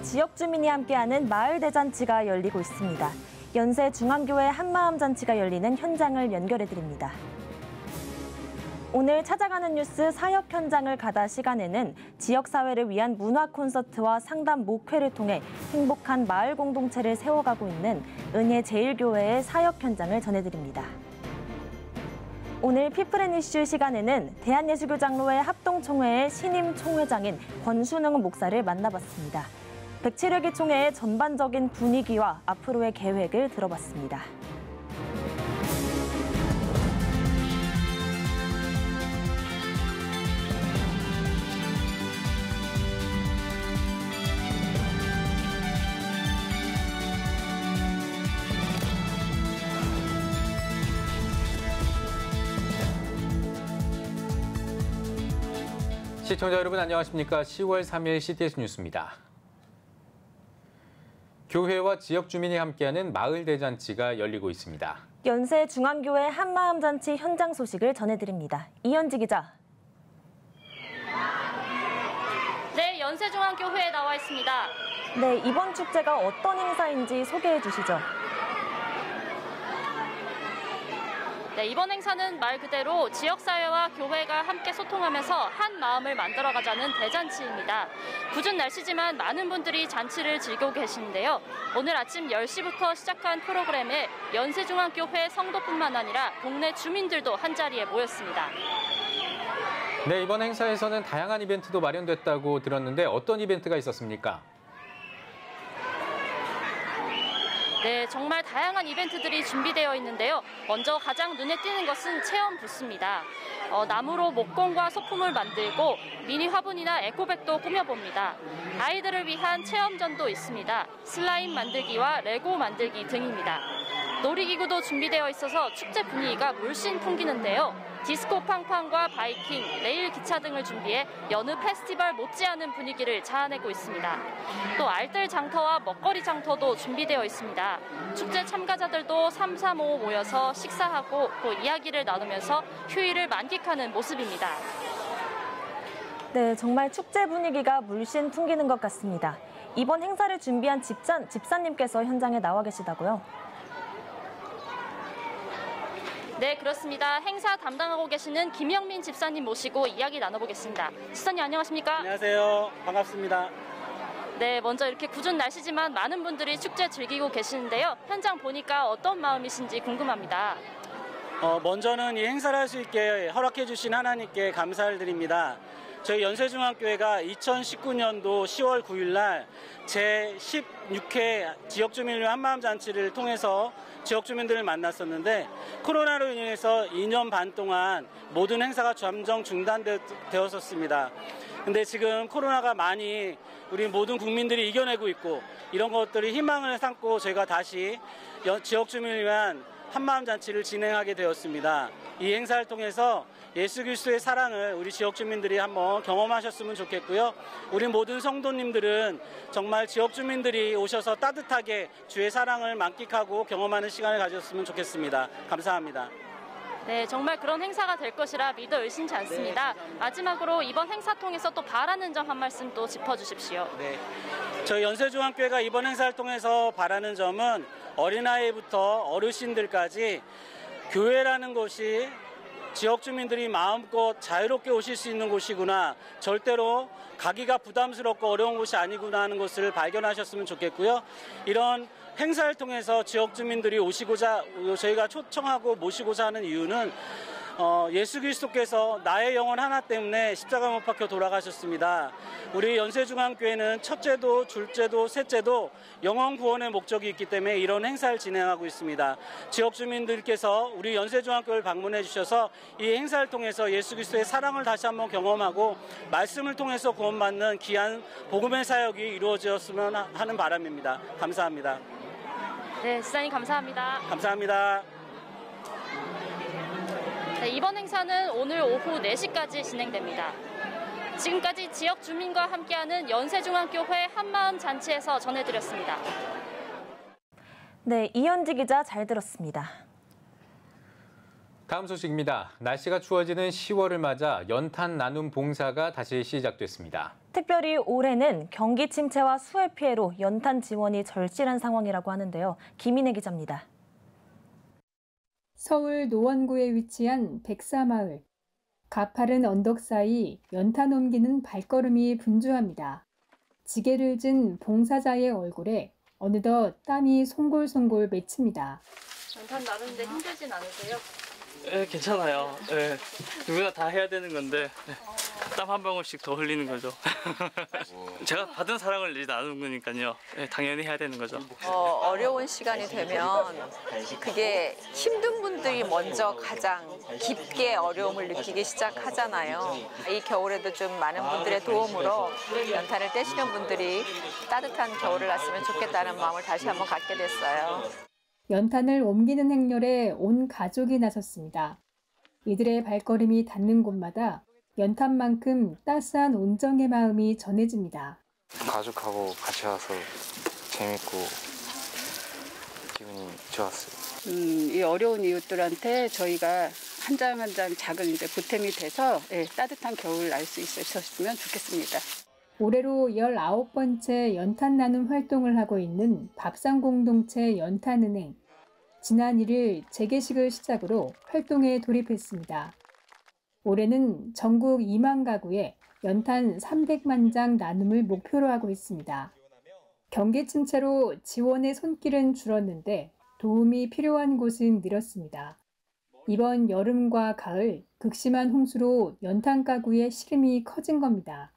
지역 주민이 함께하는 마을 대잔치가 열리고 있습니다. 연세 중앙교회 한마음 잔치가 열리는 현장을 연결해드립니다. 오늘 찾아가는 뉴스 사역 현장을 가다 시간에는 지역사회를 위한 문화 콘서트와 상담 목회를 통해 행복한 마을 공동체를 세워가고 있는 은혜제일교회의 사역 현장을 전해드립니다. 오늘 피플앤이슈 시간에는 대한예수교장로회 합동총회의 신임 총회장인 권순흥 목사를 만나봤습니다. 107회기 총회의 전반적인 분위기와 앞으로의 계획을 들어봤습니다. 시청자 여러분 안녕하십니까? 10월 3일 CTS 뉴스입니다. 교회와 지역 주민이 함께하는 마을 대잔치가 열리고 있습니다. 연세 중앙교회 한마음 잔치 현장 소식을 전해드립니다. 이현지 기자. 네, 연세중앙교회에 나와 있습니다. 네, 이번 축제가 어떤 행사인지 소개해 주시죠. 네, 이번 행사는 말 그대로 지역사회와 교회가 함께 소통하면서 한 마음을 만들어가자는 대잔치입니다. 궂은 날씨지만 많은 분들이 잔치를 즐기고 계시는데요. 오늘 아침 10시부터 시작한 프로그램에 연세중앙교회 성도뿐만 아니라 동네 주민들도 한자리에 모였습니다. 네, 이번 행사에서는 다양한 이벤트도 마련됐다고 들었는데 어떤 이벤트가 있었습니까? 네, 정말 다양한 이벤트들이 준비되어 있는데요. 먼저 가장 눈에 띄는 것은 체험 부스입니다. 나무로 목공과 소품을 만들고 미니 화분이나 에코백도 꾸며봅니다. 아이들을 위한 체험전도 있습니다. 슬라임 만들기와 레고 만들기 등입니다. 놀이기구도 준비되어 있어서 축제 분위기가 물씬 풍기는데요. 디스코 팡팡과 바이킹, 레일 기차 등을 준비해 여느 페스티벌 못지않은 분위기를 자아내고 있습니다. 또 알뜰 장터와 먹거리 장터도 준비되어 있습니다. 축제 참가자들도 335 모여서 식사하고 또 이야기를 나누면서 휴일을 만끽하는 모습입니다. 네, 정말 축제 분위기가 물씬 풍기는 것 같습니다. 이번 행사를 준비한 집사님께서 현장에 나와 계시다고요? 네, 그렇습니다. 행사 담당하고 계시는 김영민 집사님 모시고 이야기 나눠보겠습니다. 집사님 안녕하십니까? 안녕하세요. 반갑습니다. 네, 먼저 이렇게 궂은 날씨지만 많은 분들이 축제 즐기고 계시는데요. 현장 보니까 어떤 마음이신지 궁금합니다. 먼저는 이 행사를 할 수 있게 허락해 주신 하나님께 감사를 드립니다. 저희 연세중앙교회가 2019년도 10월 9일 날 제16회 지역주민을 한마음 잔치를 통해서 지역주민들을 만났었는데 코로나로 인해서 2년 반 동안 모든 행사가 잠정 중단되었었습니다. 근데 지금 코로나가 많이 우리 모든 국민들이 이겨내고 있고 이런 것들이 희망을 삼고 저희가 다시 지역주민을 위한 한마음 잔치를 진행하게 되었습니다. 이 행사를 통해서 예수 그리스도의 사랑을 우리 지역 주민들이 한번 경험하셨으면 좋겠고요. 우리 모든 성도님들은 정말 지역 주민들이 오셔서 따뜻하게 주의 사랑을 만끽하고 경험하는 시간을 가졌으면 좋겠습니다. 감사합니다. 네, 정말 그런 행사가 될 것이라 믿어 의심치 않습니다. 네. 마지막으로 이번 행사 통해서 또 바라는 점 한 말씀 또 짚어주십시오. 네, 저희 연세중앙교회가 이번 행사를 통해서 바라는 점은 어린아이부터 어르신들까지 교회라는 곳이 지역 주민들이 마음껏 자유롭게 오실 수 있는 곳이구나. 절대로 가기가 부담스럽고 어려운 곳이 아니구나 하는 것을 발견하셨으면 좋겠고요. 이런 행사를 통해서 지역 주민들이 오시고자 저희가 초청하고 모시고자 하는 이유는 예수 그리스도께서 나의 영혼 하나 때문에 십자가 못 박혀 돌아가셨습니다. 우리 연세중앙교회는 첫째도 둘째도 셋째도 영혼 구원의 목적이 있기 때문에 이런 행사를 진행하고 있습니다. 지역 주민들께서 우리 연세중앙교회를 방문해 주셔서 이 행사를 통해서 예수 그리스도의 사랑을 다시 한번 경험하고 말씀을 통해서 구원받는 귀한 복음의 사역이 이루어졌으면 하는 바람입니다. 감사합니다. 네, 지사님 감사합니다. 감사합니다. 네, 이번 행사는 오늘 오후 4시까지 진행됩니다. 지금까지 지역 주민과 함께하는 연세중앙교회 한마음 잔치에서 전해드렸습니다. 네, 이현지 기자 잘 들었습니다. 다음 소식입니다. 날씨가 추워지는 10월을 맞아 연탄 나눔 봉사가 다시 시작됐습니다. 특별히 올해는 경기 침체와 수해 피해로 연탄 지원이 절실한 상황이라고 하는데요. 김인혜 기자입니다. 서울 노원구에 위치한 백사마을. 가파른 언덕 사이 연탄 옮기는 발걸음이 분주합니다. 지게를 진 봉사자의 얼굴에 어느덧 땀이 송골송골 맺힙니다. 연탄 나르는데 힘들진 않으세요? 네, 괜찮아요. 네, 누구나 다 해야 되는 건데 땀 한 방울씩 더 흘리는 거죠. 제가 받은 사랑을 이제 나누는 거니까요. 네, 당연히 해야 되는 거죠. 어려운 시간이 되면 그게 힘든 분들이 먼저 가장 깊게 어려움을 느끼기 시작하잖아요. 이 겨울에도 좀 많은 분들의 도움으로 연탄을 떼시는 분들이 따뜻한 겨울을 났으면 좋겠다는 마음을 다시 한번 갖게 됐어요. 연탄을 옮기는 행렬에 온 가족이 나섰습니다. 이들의 발걸음이 닿는 곳마다 연탄만큼 따스한 온정의 마음이 전해집니다. 가족하고 같이 와서 재밌고 기분이 좋았어요. 이 어려운 이웃들한테 저희가 한 장 한 장 작은 이제 보탬이 돼서 따뜻한 겨울을 날 수 있었으면 좋겠습니다. 올해로 19번째 연탄 나눔 활동을 하고 있는 밥상공동체 연탄은행. 지난 1일 재개식을 시작으로 활동에 돌입했습니다. 올해는 전국 2만 가구에 연탄 300만 장 나눔을 목표로 하고 있습니다. 경기 침체로 지원의 손길은 줄었는데 도움이 필요한 곳은 늘었습니다. 이번 여름과 가을 극심한 홍수로 연탄 가구의 시름이 커진 겁니다.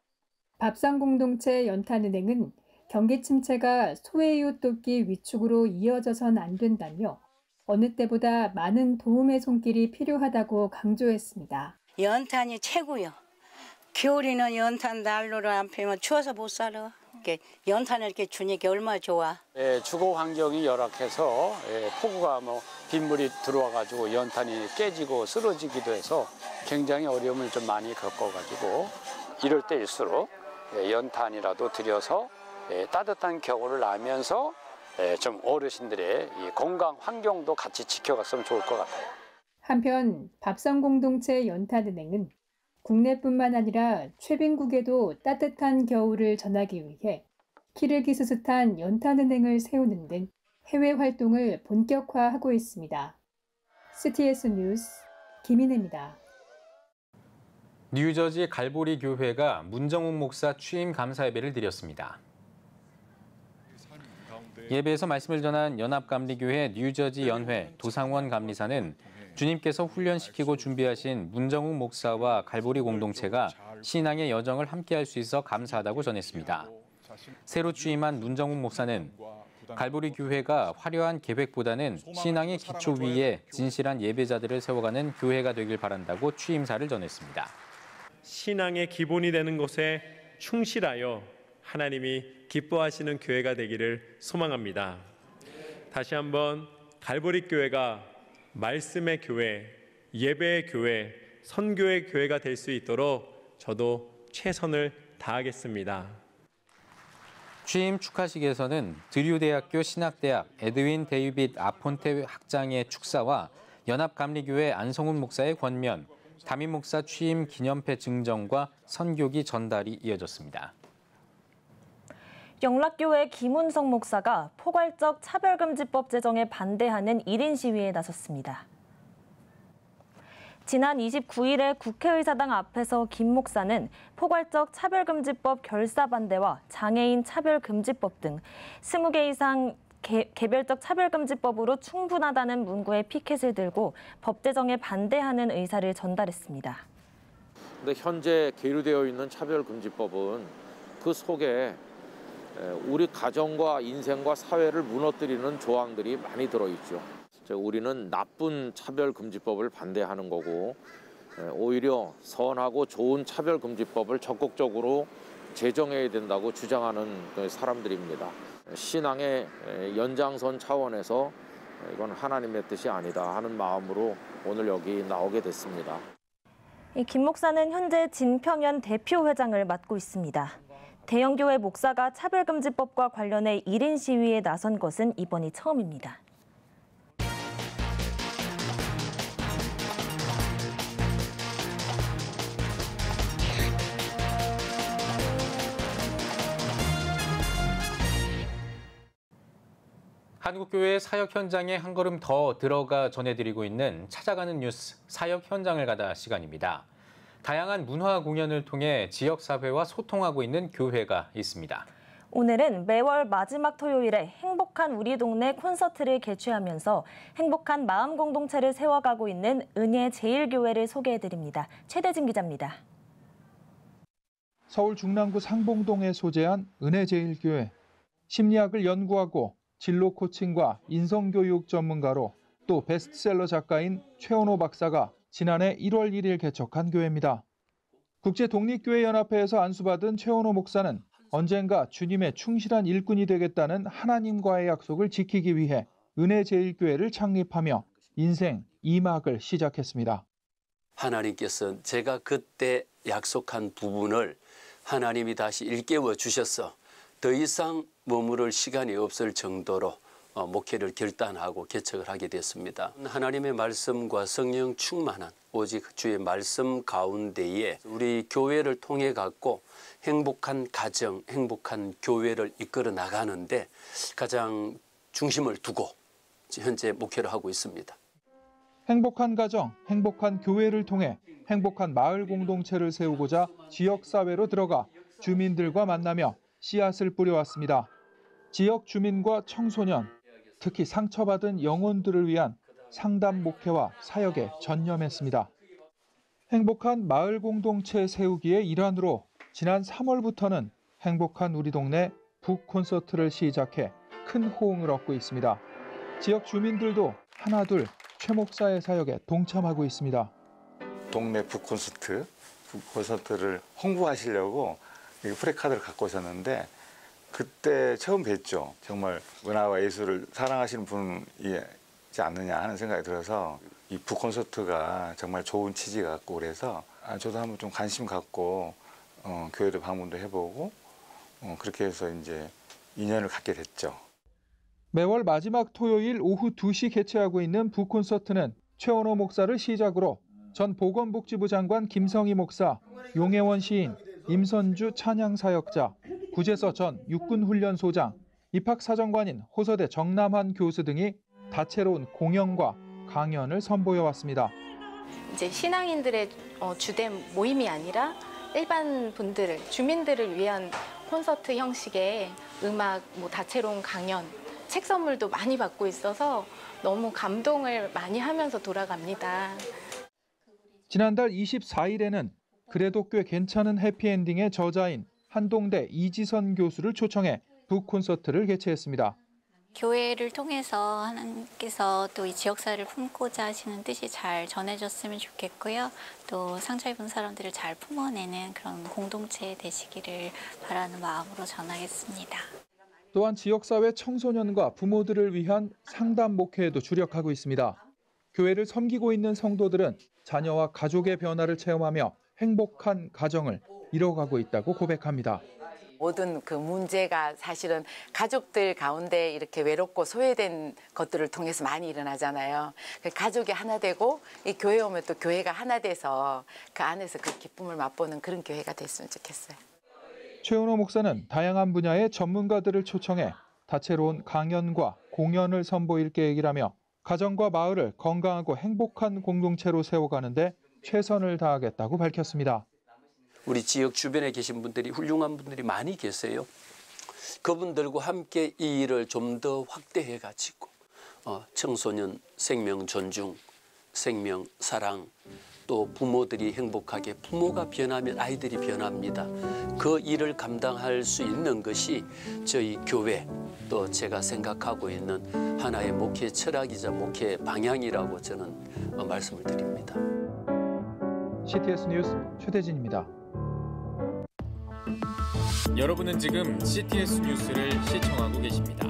밥상공동체 연탄은행은 경기 침체가 소외이웃 돕기 위축으로 이어져선 안 된다며 어느 때보다 많은 도움의 손길이 필요하다고 강조했습니다. 연탄이 최고요. 겨울에는 연탄 난로를 안 피면 추워서 못 살아. 연탄을 이렇게 주니까 얼마나 좋아. 주거 환경이 열악해서 폭우가 빗물이 들어와가지고 연탄이 깨지고 쓰러지기도 해서 굉장히 어려움을 좀 많이 겪어가지고 이럴 때일수록 연탄이라도 들여서 따뜻한 겨울을 나면서 좀 어르신들의 이 건강 환경도 같이 지켜갔으면 좋을 것 같아요. 한편 밥상공동체 연탄은행은 국내뿐만 아니라 최빈국에도 따뜻한 겨울을 전하기 위해 키르기스스탄 연탄은행을 세우는 등 해외 활동을 본격화하고 있습니다. CTS 뉴스 김인혜입니다. 뉴저지 갈보리 교회가 문정욱 목사 취임 감사 예배를 드렸습니다. 예배에서 말씀을 전한 연합감리교회 뉴저지 연회 도상원 감리사는 주님께서 훈련시키고 준비하신 문정욱 목사와 갈보리 공동체가 신앙의 여정을 함께할 수 있어 감사하다고 전했습니다. 새로 취임한 문정욱 목사는 갈보리 교회가 화려한 계획보다는 신앙의 기초 위에 진실한 예배자들을 세워가는 교회가 되길 바란다고 취임사를 전했습니다. 신앙의 기본이 되는 것에 충실하여 하나님이 기뻐하시는 교회가 되기를 소망합니다. 다시 한번 갈보리 교회가 말씀의 교회, 예배의 교회, 선교의 교회가 될 수 있도록 저도 최선을 다하겠습니다. 취임 축하식에서는 드류대학교 신학대학 에드윈 데이빗 아폰테 학장의 축사와 연합감리교회 안성훈 목사의 권면, 담임 목사 취임 기념패 증정과 선교기 전달이 이어졌습니다. 영락교회 김운성 목사가 포괄적 차별금지법 제정에 반대하는 1인 시위에 나섰습니다. 지난 29일에 국회의사당 앞에서 김 목사는 포괄적 차별금지법 결사 반대와 장애인 차별금지법 등 20개 이상 개별적 차별금지법으로 충분하다는 문구의 피켓을 들고 법 제정에 반대하는 의사를 전달했습니다. 근데 현재 계류되어 있는 차별금지법은 그 속에 우리 가정과 인생과 사회를 무너뜨리는 조항들이 많이 들어있죠. 우리는 나쁜 차별금지법을 반대하는 거고 오히려 선하고 좋은 차별금지법을 적극적으로 제정해야 된다고 주장하는 사람들입니다. 신앙의 연장선 차원에서 이건 하나님의 뜻이 아니다 하는 마음으로 오늘 여기 나오게 됐습니다. 김 목사는 현재 진평연 대표회장을 맡고 있습니다. 대형교회 목사가 차별금지법과 관련해 1인 시위에 나선 것은 이번이 처음입니다. 한국교회 사역 현장에 한 걸음 더 들어가 전해드리고 있는 찾아가는 뉴스 사역 현장을 가다 시간입니다. 다양한 문화 공연을 통해 지역사회와 소통하고 있는 교회가 있습니다. 오늘은 매월 마지막 토요일에 행복한 우리 동네 콘서트를 개최하면서 행복한 마음 공동체를 세워가고 있는 은혜제일교회를 소개해드립니다. 최대진 기자입니다. 서울 중랑구 상봉동에 소재한 은혜제일교회. 심리학을 연구하고 진로 코칭과 인성교육 전문가로 또 베스트셀러 작가인 최원호 박사가 지난해 1월 1일 개척한 교회입니다. 국제독립교회연합회에서 안수받은 최원호 목사는 언젠가 주님의 충실한 일꾼이 되겠다는 하나님과의 약속을 지키기 위해 은혜제일교회를 창립하며 인생 2막을 시작했습니다. 하나님께서 제가 그때 약속한 부분을 하나님이 다시 일깨워 주셔서 더 이상 머무를 시간이 없을 정도로 목회를 결단하고 개척을 하게 됐습니다. 하나님의 말씀과 성령 충만한 오직 주의 말씀 가운데에 우리 교회를 통해 갖고 행복한 가정, 행복한 교회를 이끌어 나가는데 가장 중심을 두고 현재 목회를 하고 있습니다. 행복한 가정, 행복한 교회를 통해 행복한 마을 공동체를 세우고자 지역사회로 들어가 주민들과 만나며 씨앗을 뿌려왔습니다. 지역 주민과 청소년, 특히 상처받은 영혼들을 위한 상담 목회와 사역에 전념했습니다. 행복한 마을 공동체 세우기의 일환으로 지난 3월부터는 행복한 우리 동네 북 콘서트를 시작해 큰 호응을 얻고 있습니다. 지역 주민들도 하나둘 최 목사의 사역에 동참하고 있습니다. 동네 북 콘서트를 홍보하시려고 프레카드를 갖고 오셨는데 그때 처음 뵀죠. 정말 문화와 예술을 사랑하시는 분이지 않느냐 하는 생각이 들어서 이 북 콘서트가 정말 좋은 취지 같고 그래서 저도 한번 좀 관심 갖고 교회도 방문도 해보고 그렇게 해서 이제 인연을 갖게 됐죠. 매월 마지막 토요일 오후 2시 개최하고 있는 북 콘서트는 최원호 목사를 시작으로 전 보건복지부 장관 김성희 목사, 용혜원 시인, 임선주 찬양사역자, 구재서 전 육군훈련소장, 입학사정관인 호서대 정남한 교수 등이 다채로운 공연과 강연을 선보여왔습니다. 이제 신앙인들의 주된 모임이 아니라 일반 분들을, 주민들을 위한 콘서트 형식의 음악, 다채로운 강연, 책 선물도 많이 받고 있어서 너무 감동을 많이 하면서 돌아갑니다. 지난달 24일에는 그래도 꽤 괜찮은 해피엔딩의 저자인 한동대 이지선 교수를 초청해 북 콘서트를 개최했습니다. 교회를 통해서 하나님께서 또 이 지역사회를 품고자 하시는 뜻이 잘 전해졌으면 좋겠고요. 또 상처 입은 사람들을 잘 품어내는 그런 공동체 되시기를 바라는 마음으로 전하겠습니다. 또한 지역사회 청소년과 부모들을 위한 상담 목회에도 주력하고 있습니다. 교회를 섬기고 있는 성도들은 자녀와 가족의 변화를 체험하며 행복한 가정을 이뤄가고 있다고 고백합니다. 모든 그 문제가 사실은 가족들 가운데 이렇게 외롭고 소외된 것들을 통해서 많이 일어나잖아요. 가족이 하나 되고 이 교회 오면 또 교회가 하나 돼서 그 안에서 그 기쁨을 맛보는 그런 교회가 됐으면 좋겠어요. 최원호 목사는 다양한 분야의 전문가들을 초청해 다채로운 강연과 공연을 선보일 계획이라며 가정과 마을을 건강하고 행복한 공동체로 세워가는데 최선을 다하겠다고 밝혔습니다. 우리 지역 주변에 계신 분들이 훌륭한 분들이 많이 계세요. 그분들과 함께 이 일을 좀 더 확대해 가지고 청소년 생명 존중, 생명 사랑, 또 부모들이 행복하게 부모가 변하면 아이들이 변합니다. 그 일을 감당할 수 있는 것이 저희 교회 또 제가 생각하고 있는 하나의 목회 철학이자 목회 방향이라고 저는 말씀을 드립니다. CTS 뉴스 최대진입니다. 여러분은 지금 CTS 뉴스를 시청하고 계십니다.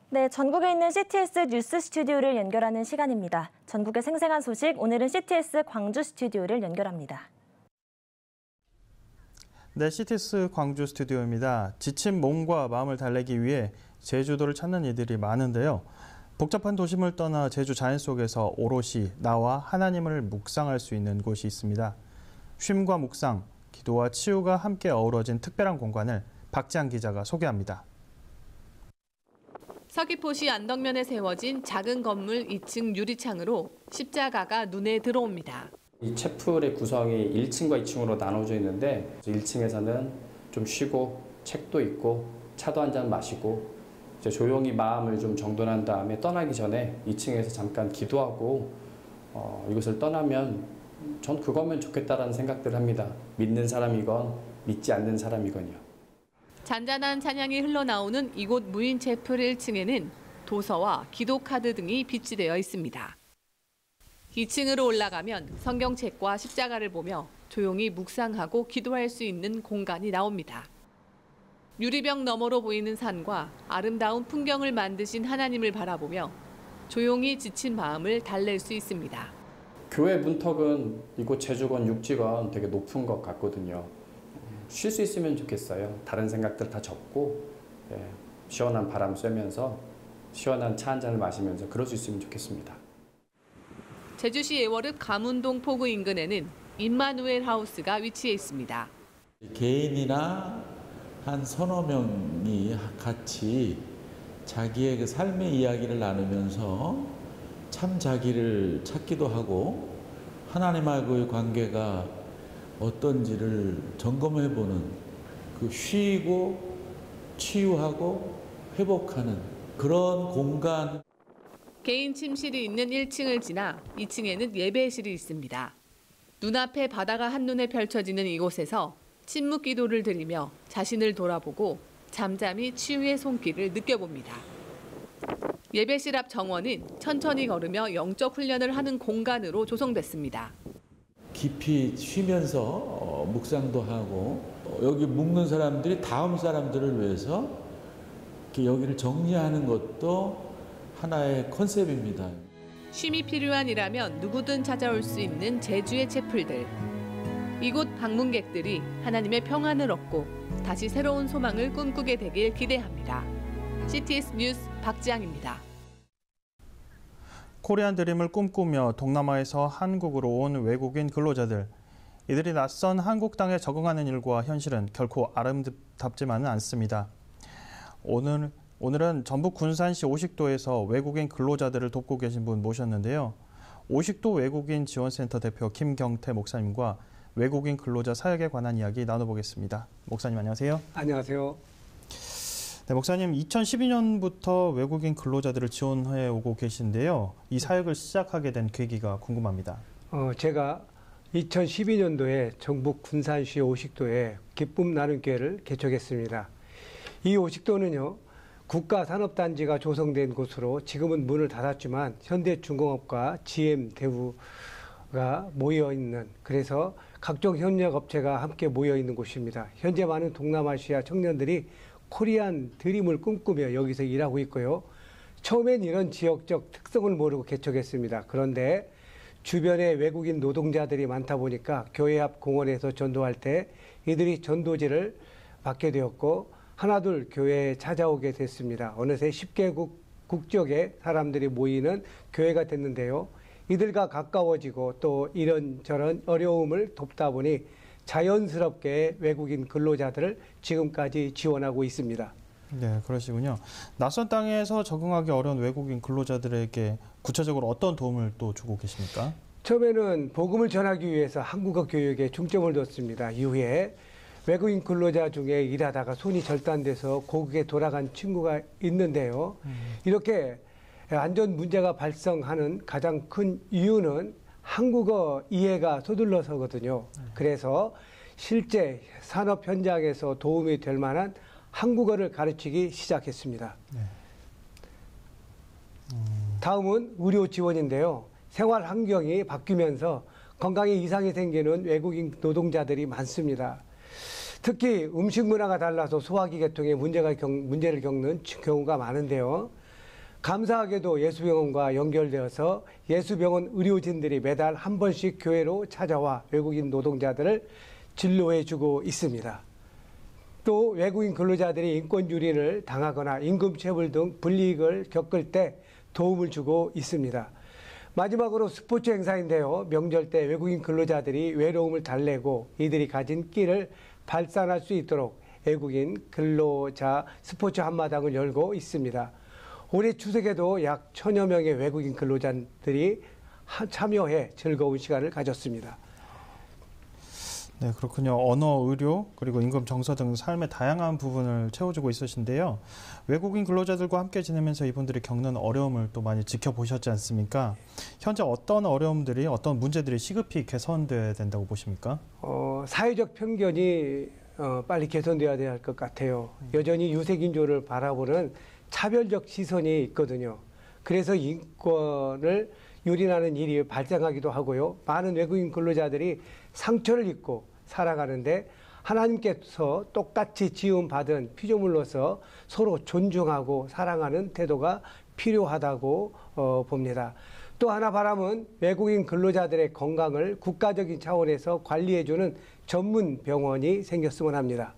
네, 전국에 있는 CTS 뉴스 스튜디오를 연결하는 시간입니다. 전국의 생생한 소식, 오늘은 CTS 광주 스튜디오를 연결합니다. 네, CTS 광주 스튜디오입니다. 지친 몸과 마음을 달래기 위해 제주도를 찾는 이들이 많은데요. 복잡한 도심을 떠나 제주 자연 속에서 오롯이 나와 하나님을 묵상할 수 있는 곳이 있습니다. 쉼과 묵상, 기도와 치유가 함께 어우러진 특별한 공간을 박지한 기자가 소개합니다. 서귀포시 안덕면에 세워진 작은 건물 2층 유리창으로 십자가가 눈에 들어옵니다. 이 채플의 구성이 1층과 2층으로 나눠져 있는데 1층에서는 좀 쉬고 책도 읽고 차도 한 잔 마시고 이제 조용히 마음을 좀 정돈한 다음에 떠나기 전에 2층에서 잠깐 기도하고 이곳을 떠나면 전 그거면 좋겠다라는 생각들을 합니다. 믿는 사람이건 믿지 않는 사람이건요. 잔잔한 찬양이 흘러나오는 이곳 무인 채플 1층에는 도서와 기도 카드 등이 비치되어 있습니다. 2층으로 올라가면 성경책과 십자가를 보며 조용히 묵상하고 기도할 수 있는 공간이 나옵니다. 유리병 너머로 보이는 산과 아름다운 풍경을 만드신 하나님을 바라보며 조용히 지친 마음을 달랠 수 있습니다. 교회 문턱은 이곳 제주건 육지건 되게 높은 것 같거든요. 쉴 수 있으면 좋겠어요. 다른 생각들 다 접고 시원한 바람 쐬면서 시원한 차 한 잔을 마시면서 그럴 수 있으면 좋겠습니다. 제주시 애월읍 가문동 포구 인근에는 임마누엘 하우스가 위치해 있습니다. 개인이나 한 서너 명이 같이 자기의 그 삶의 이야기를 나누면서 참 자기를 찾기도 하고 하나님하고의 관계가 어떤지를 점검해보는 그 쉬고 치유하고 회복하는 그런 공간. 개인 침실이 있는 1층을 지나 2층에는 예배실이 있습니다. 눈앞에 바다가 한눈에 펼쳐지는 이곳에서 침묵 기도를 드리며 자신을 돌아보고 잠잠히 치유의 손길을 느껴봅니다. 예배실 앞 정원은 천천히 걸으며 영적 훈련을 하는 공간으로 조성됐습니다. 깊이 쉬면서 묵상도 하고 여기 묵는 사람들이 다음 사람들을 위해서 이렇게 여기를 정리하는 것도 하나의 컨셉입니다. 쉼이 필요한 이라면 누구든 찾아올 수 있는 제주의 채플들. 이곳 방문객들이 하나님의 평안을 얻고 다시 새로운 소망을 꿈꾸게 되길 기대합니다. CTS 뉴스 박지향입니다. 코리안 드림을 꿈꾸며 동남아에서 한국으로 온 외국인 근로자들. 이들이 낯선 한국 땅에 적응하는 일과 현실은 결코 아름답지만은 않습니다. 오늘은 전북 군산시 오식도에서 외국인 근로자들을 돕고 계신 분 모셨는데요. 오식도 외국인 지원센터 대표 김경태 목사님과 외국인 근로자 사역에 관한 이야기 나눠보겠습니다. 목사님 안녕하세요. 안녕하세요. 네, 목사님 2012년부터 외국인 근로자들을 지원해 오고 계신데요. 이 사역을 시작하게 된 계기가 궁금합니다. 제가 2012년도에 전북 군산시 오식도에 기쁨 나눔교회를 개척했습니다. 이 오식도는요. 국가산업단지가 조성된 곳으로 지금은 문을 닫았지만 현대중공업과 GM대우가 모여있는, 그래서 각종 협력업체가 함께 모여있는 곳입니다. 현재 많은 동남아시아 청년들이 코리안 드림을 꿈꾸며 여기서 일하고 있고요. 처음엔 이런 지역적 특성을 모르고 개척했습니다. 그런데 주변에 외국인 노동자들이 많다 보니까 교회 앞 공원에서 전도할 때 이들이 전도지를 받게 되었고 하나둘 교회에 찾아오게 됐습니다. 어느새 10개국 국적의 사람들이 모이는 교회가 됐는데요. 이들과 가까워지고 또 이런저런 어려움을 돕다 보니 자연스럽게 외국인 근로자들을 지금까지 지원하고 있습니다. 네, 그러시군요. 낯선 땅에서 적응하기 어려운 외국인 근로자들에게 구체적으로 어떤 도움을 또 주고 계십니까? 처음에는 복음을 전하기 위해서 한국어 교육에 중점을 뒀습니다. 이후에 외국인 근로자 중에 일하다가 손이 절단돼서 고국에 돌아간 친구가 있는데요. 이렇게 안전 문제가 발생하는 가장 큰 이유는 한국어 이해가 서둘러서거든요. 그래서 실제 산업 현장에서 도움이 될 만한 한국어를 가르치기 시작했습니다. 다음은 의료 지원인데요. 생활 환경이 바뀌면서 건강에 이상이 생기는 외국인 노동자들이 많습니다. 특히 음식 문화가 달라서 소화기 계통에 문제를 겪는 경우가 많은데요. 감사하게도 예수병원과 연결되어서 예수병원 의료진들이 매달 한 번씩 교회로 찾아와 외국인 노동자들을 진료해주고 있습니다. 또 외국인 근로자들이 인권유린을 당하거나 임금체불 등 불이익을 겪을 때 도움을 주고 있습니다. 마지막으로 스포츠 행사인데요. 명절 때 외국인 근로자들이 외로움을 달래고 이들이 가진 끼를 발산할 수 있도록 외국인 근로자 스포츠 한마당을 열고 있습니다. 올해 추석에도 약 1000여 명의 외국인 근로자들이 참여해 즐거운 시간을 가졌습니다. 네, 그렇군요. 언어, 의료, 그리고 임금 정서 등 삶의 다양한 부분을 채워주고 있으신데요. 외국인 근로자들과 함께 지내면서 이분들이 겪는 어려움을 또 많이 지켜보셨지 않습니까? 현재 어떤 어려움들이, 어떤 문제들이 시급히 개선돼야 된다고 보십니까? 사회적 편견이 빨리 개선돼야 될 것 같아요. 여전히 유색인종을 바라보는 차별적 시선이 있거든요. 그래서 인권을 유린하는 일이 발생하기도 하고요. 많은 외국인 근로자들이 상처를 입고 살아가는데 하나님께서 똑같이 지음받은 피조물로서 서로 존중하고 사랑하는 태도가 필요하다고 봅니다. 또 하나 바람은 외국인 근로자들의 건강을 국가적인 차원에서 관리해주는 전문 병원이 생겼으면 합니다.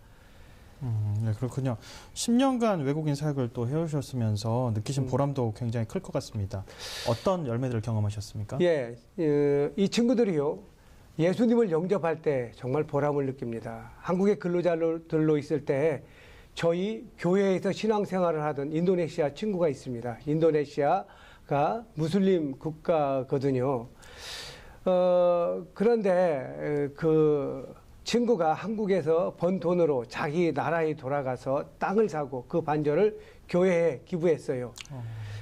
네, 그렇군요. 10년간 외국인 사역을 또 해오셨으면서 느끼신 보람도 굉장히 클 것 같습니다. 어떤 열매들을 경험하셨습니까? 예, 이 친구들이요. 예수님을 영접할 때 정말 보람을 느낍니다. 한국의 근로자들로 있을 때 저희 교회에서 신앙생활을 하던 인도네시아 친구가 있습니다. 인도네시아가 무슬림 국가거든요. 그런데 그 친구가 한국에서 번 돈으로 자기 나라에 돌아가서 땅을 사고 그 반절을 교회에 기부했어요.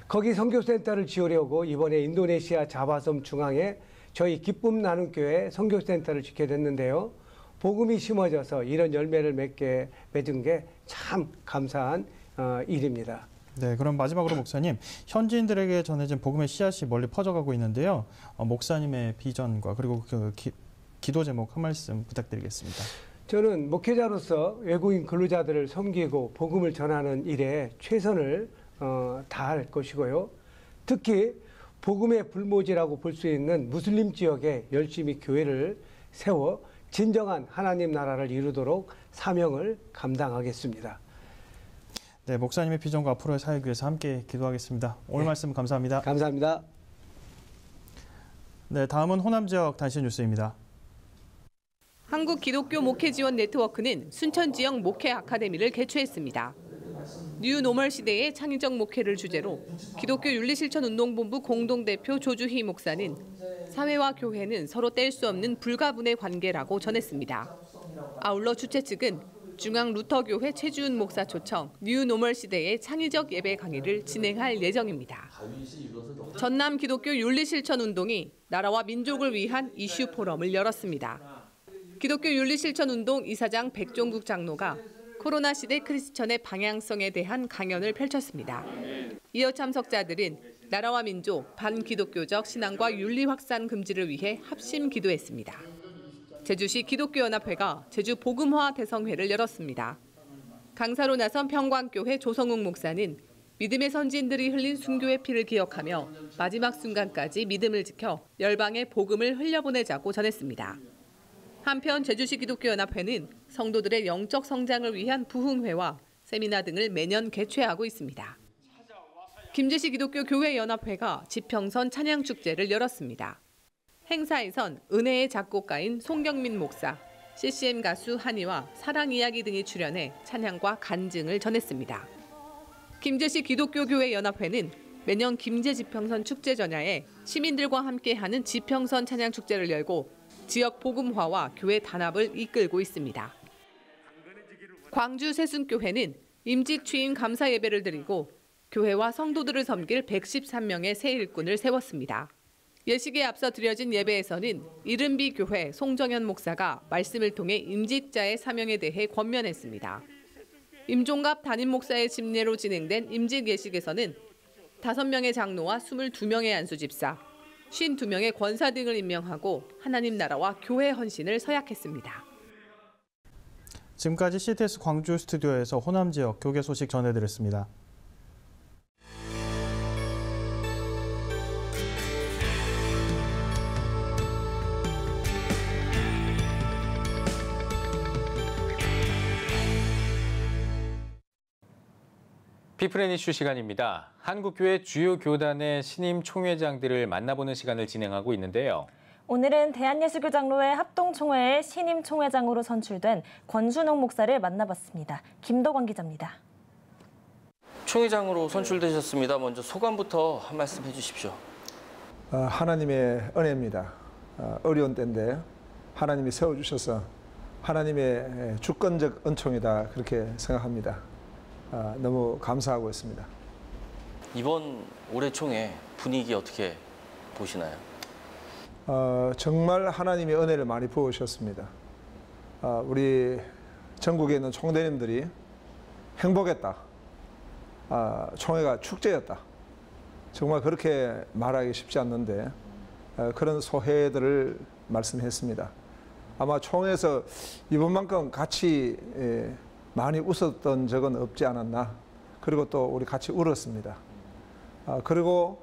거기 선교센터를 지으려고 이번에 인도네시아 자바섬 중앙에 저희 기쁨 나눔 교회 선교센터를 짓게 됐는데요. 복음이 심어져서 이런 열매를 맺은 게 참 감사한 일입니다. 네, 그럼 마지막으로 목사님, 현지인들에게 전해진 복음의 씨앗이 멀리 퍼져가고 있는데요. 목사님의 비전과 그리고 그 기도 제목 한 말씀 부탁드리겠습니다. 저는 목회자로서 외국인 근로자들을 섬기고 복음을 전하는 일에 최선을 다할 것이고요. 특히 복음의 불모지라고 볼 수 있는 무슬림 지역에 열심히 교회를 세워 진정한 하나님 나라를 이루도록 사명을 감당하겠습니다. 네, 목사님의 비전과 앞으로의 사역 위해서 함께 기도하겠습니다. 오늘 말씀 감사합니다. 감사합니다. 네, 다음은 호남 지역 단신 뉴스입니다. 한국 기독교 목회 지원 네트워크는 순천 지역 목회 아카데미를 개최했습니다. 뉴 노멀 시대의 창의적 목회를 주제로 기독교 윤리실천운동본부 공동대표 조주희 목사는 사회와 교회는 서로 뗄 수 없는 불가분의 관계라고 전했습니다. 아울러 주최 측은 중앙 루터교회 최주은 목사 초청 뉴 노멀 시대의 창의적 예배 강의를 진행할 예정입니다. 전남 기독교 윤리실천운동이 나라와 민족을 위한 이슈 포럼을 열었습니다. 기독교 윤리실천운동 이사장 백종국 장로가 코로나 시대 크리스천의 방향성에 대한 강연을 펼쳤습니다. 이어 참석자들은 나라와 민족, 반기독교적 신앙과 윤리 확산 금지를 위해 합심 기도했습니다. 제주시 기독교연합회가 제주 복음화 대성회를 열었습니다. 강사로 나선 평광교회 조성욱 목사는 믿음의 선진들이 흘린 순교의 피를 기억하며 마지막 순간까지 믿음을 지켜 열방에 복음을 흘려보내자고 전했습니다. 한편 제주시 기독교연합회는 성도들의 영적 성장을 위한 부흥회와 세미나 등을 매년 개최하고 있습니다. 김제시 기독교 교회연합회가 지평선 찬양축제를 열었습니다. 행사에선 은혜의 작곡가인 송경민 목사, CCM 가수 한이와 사랑 이야기 등이 출연해 찬양과 간증을 전했습니다. 김제시 기독교교회연합회는 매년 김제 지평선 축제 전야에 시민들과 함께하는 지평선 찬양축제를 열고 지역 복음화와 교회 단합을 이끌고 있습니다. 광주 세순교회는 임직 취임 감사 예배를 드리고 교회와 성도들을 섬길 113명의 새 일꾼을 세웠습니다. 예식에 앞서 드려진 예배에서는 이른비 교회 송정현 목사가 말씀을 통해 임직자의 사명에 대해 권면했습니다. 임종갑 담임 목사의 집례로 진행된 임직 예식에서는 5명의 장로와 22명의 안수집사, 52명의 권사 등을 임명하고 하나님 나라와 교회 헌신을 서약했습니다. 지금까지 CTS 광주 스튜디오에서 호남 지역 교계 소식 전해드렸습니다. 피플 앤 이슈 시간입니다. 한국교회 주요 교단의 신임 총회장들을 만나보는 시간을 진행하고 있는데요. 오늘은 대한예수교장로회 합동총회의 신임 총회장으로 선출된 권순옥 목사를 만나봤습니다. 김도관 기자입니다. 총회장으로 선출되셨습니다. 먼저 소감부터 한 말씀 해주십시오. 하나님의 은혜입니다. 어려운 때인데 하나님이 세워주셔서 하나님의 주권적 은총이다 그렇게 생각합니다. 너무 감사하고 있습니다. 이번 올해 총회 분위기 어떻게 보시나요? 정말 하나님의 은혜를 많이 부으셨습니다. 우리 전국에 있는 총대님들이 행복했다. 총회가 축제였다. 정말 그렇게 말하기 쉽지 않는데 그런 소회들을 말씀했습니다. 아마 총회에서 이번만큼 같이 많이 웃었던 적은 없지 않았나. 그리고 또 우리 같이 울었습니다. 그리고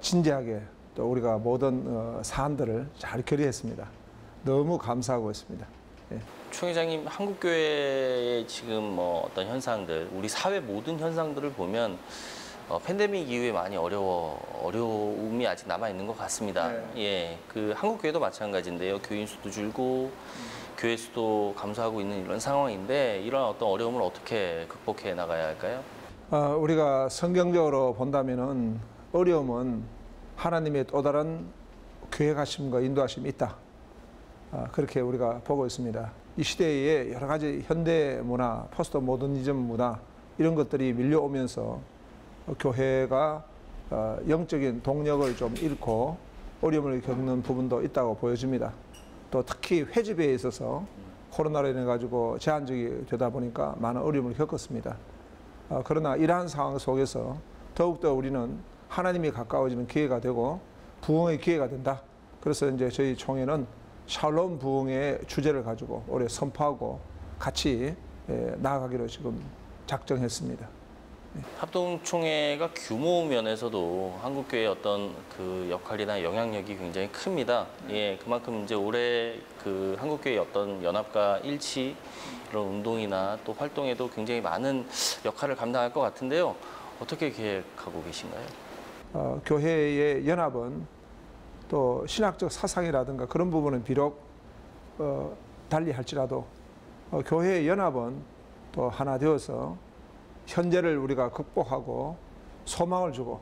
진지하게 또 우리가 모든 사안들을 잘 결의했습니다. 너무 감사하고 있습니다. 예. 총회장님, 한국교회의 지금 어떤 현상들, 우리 사회 모든 현상들을 보면 팬데믹 이후에 많이 어려움이 아직 남아 있는 것 같습니다. 네. 예, 그 한국교회도 마찬가지인데요. 교인 수도 줄고 교회 수도 감소하고 있는 이런 상황인데 이런 어떤 어려움을 어떻게 극복해 나가야 할까요? 우리가 성경적으로 본다면은 어려움은 하나님의 또 다른 계획하심과 인도하심이 있다. 그렇게 우리가 보고 있습니다. 이 시대에 여러 가지 현대 문화, 포스트 모더니즘 문화 이런 것들이 밀려오면서 교회가 영적인 동력을 좀 잃고 어려움을 겪는 부분도 있다고 보여집니다. 또 특히 회집에 있어서 코로나로 인해 가지고 제한적이 되다 보니까 많은 어려움을 겪었습니다. 그러나 이러한 상황 속에서 더욱더 우리는 하나님이 가까워지는 기회가 되고 부흥의 기회가 된다. 그래서 이제 저희 총회는 샬롬 부흥의 주제를 가지고 올해 선포하고 같이 나아가기로 지금 작정했습니다. 합동총회가 규모 면에서도 한국교회의 어떤 그 역할이나 영향력이 굉장히 큽니다. 예, 그만큼 이제 올해 그 한국교회의 어떤 연합과 일치 이런 운동이나 또 활동에도 굉장히 많은 역할을 감당할 것 같은데요. 어떻게 계획하고 계신가요? 교회의 연합은 또 신학적 사상이라든가 그런 부분은 비록 달리 할지라도 교회의 연합은 또 하나 되어서 현재를 우리가 극복하고 소망을 주고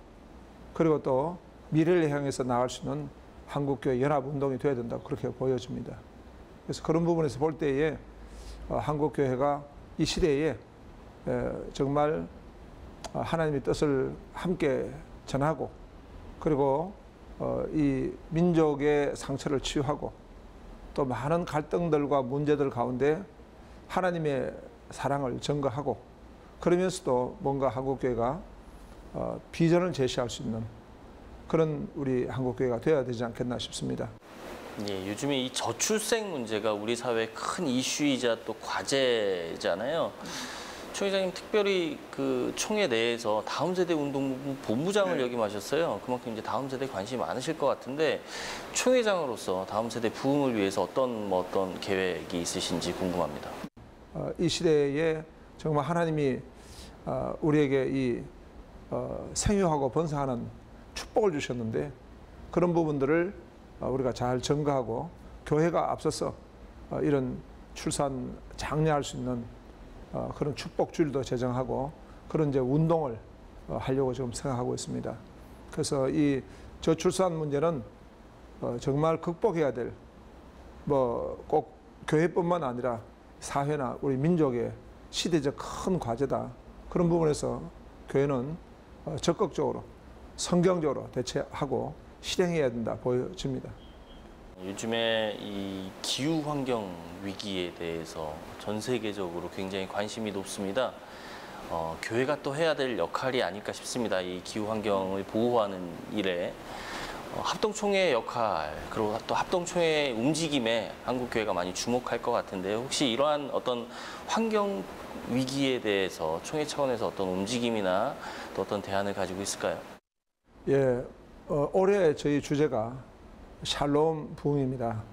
그리고 또 미래를 향해서 나갈 수 있는 한국교회 연합운동이 되어야 된다고 그렇게 보여집니다. 그래서 그런 부분에서 볼 때에 한국교회가 이 시대에 정말 하나님의 뜻을 함께 전하고 그리고 이 민족의 상처를 치유하고 또 많은 갈등들과 문제들 가운데 하나님의 사랑을 전가하고 그러면서도 뭔가 한국교회가 비전을 제시할 수 있는 그런 우리 한국교회가 되어야 되지 않겠나 싶습니다. 예, 요즘에 이 저출생 문제가 우리 사회의 큰 이슈이자 또 과제잖아요. 총회장님 특별히 그 총회 내에서 다음 세대 운동부 본부장을 역임하셨어요. 그만큼 이제 다음 세대에 관심이 많으실 것 같은데 총회장으로서 다음 세대 부흥을 위해서 어떤 계획이 있으신지 궁금합니다. 이 시대에 정말 하나님이 우리에게 이 생육하고 번성하는 축복을 주셨는데 그런 부분들을 우리가 잘 전가하고 교회가 앞서서 이런 출산 장려할 수 있는 그런 축복 주일도 제정하고 그런 이제 운동을 하려고 지금 생각하고 있습니다. 그래서 이 저출산 문제는 정말 극복해야 될 꼭 교회뿐만 아니라 사회나 우리 민족의 시대적 큰 과제다. 그런 부분에서 교회는 적극적으로 성경적으로 대처하고 실행해야 된다 보여집니다. 요즘에 이 기후 환경 위기에 대해서 전 세계적으로 굉장히 관심이 높습니다. 교회가 또 해야 될 역할이 아닐까 싶습니다. 이 기후 환경을 보호하는 일에 합동총회의 역할 그리고 또 합동총회의 움직임에 한국교회가 많이 주목할 것 같은데요. 혹시 이러한 어떤 환경 위기에 대해서 총회 차원에서 어떤 움직임이나 또 어떤 대안을 가지고 있을까요? 예, 올해 저희 주제가 샬롬 부흥입니다.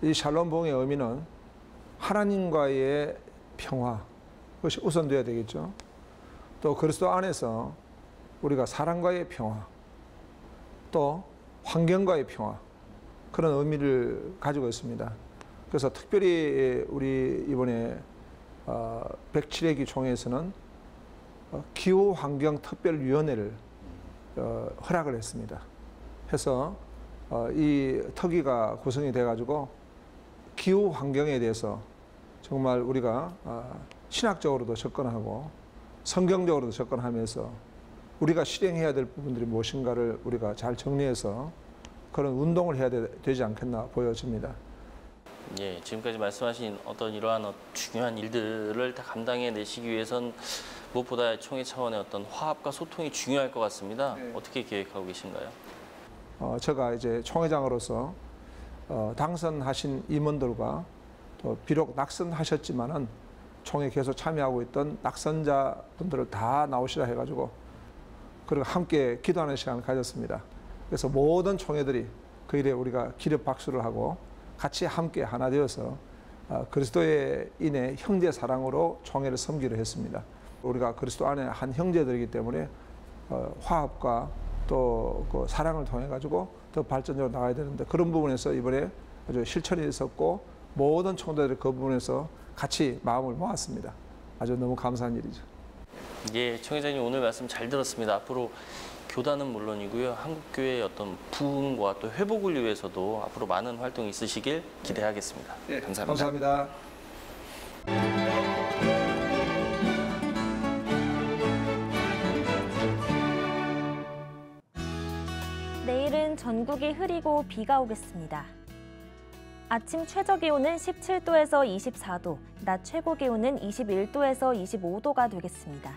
이 샬롬 부흥의 의미는 하나님과의 평화, 그것이 우선돼야 되겠죠. 또 그리스도 안에서 우리가 사람과의 평화, 또 환경과의 평화, 그런 의미를 가지고 있습니다. 그래서 특별히 우리 이번에 107회기 총회에서는 기후환경특별위원회를 허락을 했습니다. 해서 이 특위가 구성이 돼가지고 기후환경에 대해서 정말 우리가 신학적으로도 접근하고 성경적으로도 접근하면서 우리가 실행해야 될 부분들이 무엇인가를 우리가 잘 정리해서 그런 운동을 해야 되지 않겠나 보여집니다. 예, 지금까지 말씀하신 어떤 이러한 중요한 일들을 다 감당해내시기 위해선 무엇보다 총회 차원의 어떤 화합과 소통이 중요할 것 같습니다. 네. 어떻게 계획하고 계신가요? 제가 이제 총회장으로서 당선하신 임원들과 또 비록 낙선하셨지만은 총회 계속 참여하고 있던 낙선자분들을 다 나오시라 해가지고 그리고 함께 기도하는 시간을 가졌습니다. 그래서 모든 총회들이 그 일에 우리가 기립 박수를 하고 같이 함께 하나 되어서 그리스도의 인의 형제 사랑으로 총회를 섬기려 했습니다. 우리가 그리스도 안에 한 형제들이기 때문에 화합과 또 그 사랑을 통해 가지고 더 발전적으로 나가야 되는데 그런 부분에서 이번에 아주 실천이 있었고 모든 총회들이 그 부분에서 같이 마음을 모았습니다. 아주 너무 감사한 일이죠. 예, 총회장님 오늘 말씀 잘 들었습니다. 앞으로 교단은 물론이고요. 한국교회의 어떤 부흥과 또 회복을 위해서도 앞으로 많은 활동이 있으시길 기대하겠습니다. 네, 감사합니다. 감사합니다. 내일은 전국이 흐리고 비가 오겠습니다. 아침 최저기온은 17도에서 24도, 낮 최고기온은 21도에서 25도가 되겠습니다.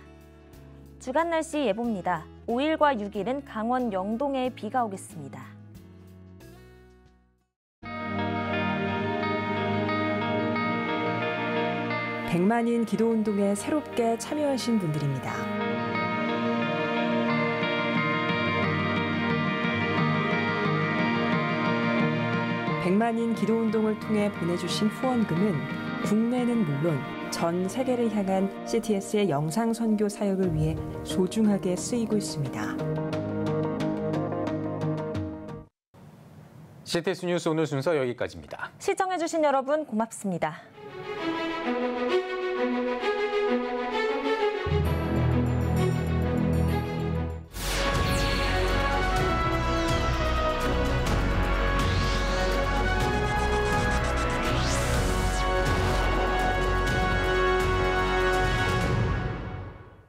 주간 날씨 예보입니다. 5일과 6일은 강원 영동에 비가 오겠습니다. 백만인 기도운동에 새롭게 참여하신 분들입니다. 백만인 기도운동을 통해 보내주신 후원금은 국내는 물론 전 세계를 향한 CTS의 영상 선교 사역을 위해 소중하게 쓰이고 있습니다. CTS 뉴스 오늘 순서 여기까지입니다. 시청해주신 여러분 고맙습니다.